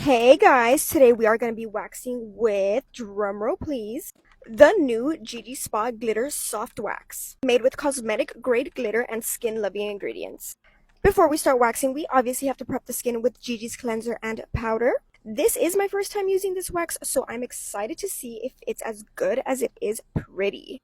Hey guys, today we are going to be waxing with, drumroll please, the new GiGi's Spa Glitter Soft Wax, made with cosmetic grade glitter and skin loving ingredients. Before we start waxing, we obviously have to prep the skin with GiGi's cleanser and powder. This is my first time using this wax, so I'm excited to see if it's as good as it is pretty.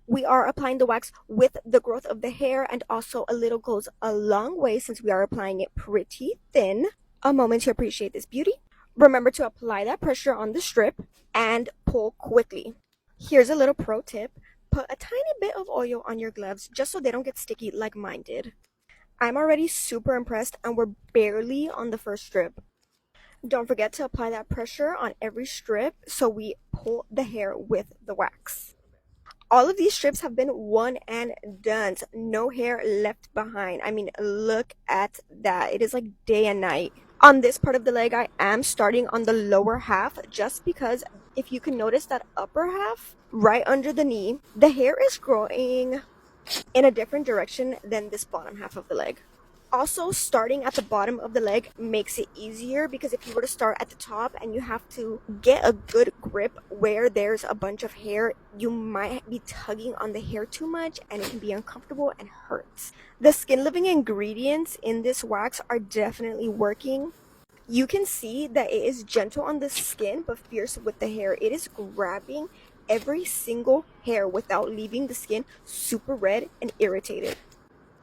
We are applying the wax with the growth of the hair, and also a little goes a long way since we are applying it pretty thin. A moment to appreciate this beauty. Remember to apply that pressure on the strip and pull quickly. Here's a little pro tip. Put a tiny bit of oil on your gloves just so they don't get sticky like mine did. I'm already super impressed and we're barely on the first strip. Don't forget to apply that pressure on every strip so we pull the hair with the wax. All of these strips have been one and done. No hair left behind. I mean, look at that. It is like day and night. On this part of the leg, I am starting on the lower half just because if you can notice that upper half right under the knee, the hair is growing in a different direction than this bottom half of the leg. Also, starting at the bottom of the leg makes it easier because if you were to start at the top and you have to get a good grip where there's a bunch of hair, you might be tugging on the hair too much and it can be uncomfortable and hurts. The skin living ingredients in this wax are definitely working. You can see that it is gentle on the skin but fierce with the hair. It is grabbing every single hair without leaving the skin super red and irritated.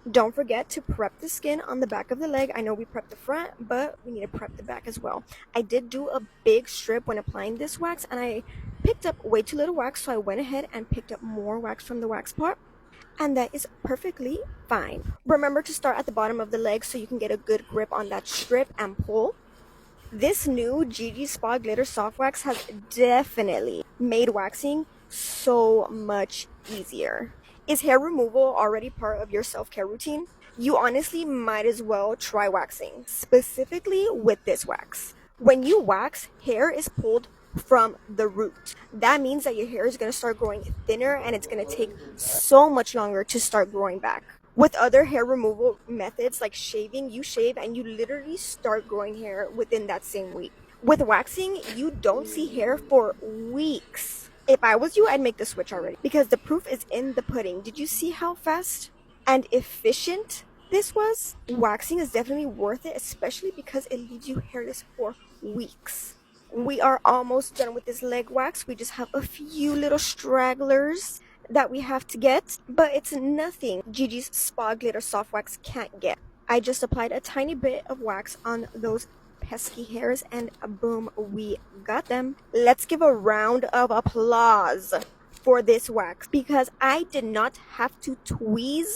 Don't forget to prep the skin on the back of the leg. I know we prepped the front, but we need to prep the back as well. I did do a big strip when applying this wax, and I picked up way too little wax, so I went ahead and picked up more wax from the wax pot, and that is perfectly fine. Remember to start at the bottom of the leg so you can get a good grip on that strip and pull. This new GiGi's Spa Glitter Soft Wax has definitely made waxing so much easier. Is hair removal already part of your self-care routine? You honestly might as well try waxing, specifically with this wax. When you wax, hair is pulled from the root. That means that your hair is going to start growing thinner and it's going to take so much longer to start growing back. With other hair removal methods like shaving, you shave and you literally start growing hair within that same week. With waxing, you don't see hair for weeks. If I was you, I'd make the switch already because the proof is in the pudding. Did you see how fast and efficient this was? Waxing is definitely worth it, especially because it leaves you hairless for weeks. We are almost done with this leg wax. We just have a few little stragglers that we have to get, but it's nothing GiGi's Spa Glitter Soft Wax can't get. I just applied a tiny bit of wax on those pesky hairs and boom, we got them. Let's give a round of applause for this wax because I did not have to tweeze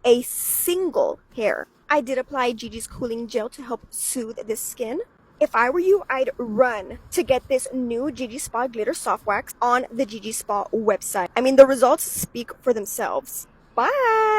a single hair. I did apply GiGi's cooling gel to help soothe the skin. If I were you, I'd run to get this new GiGi's Spa Glitter Soft Wax on the GiGi's Spa website. I mean, the results speak for themselves. Bye!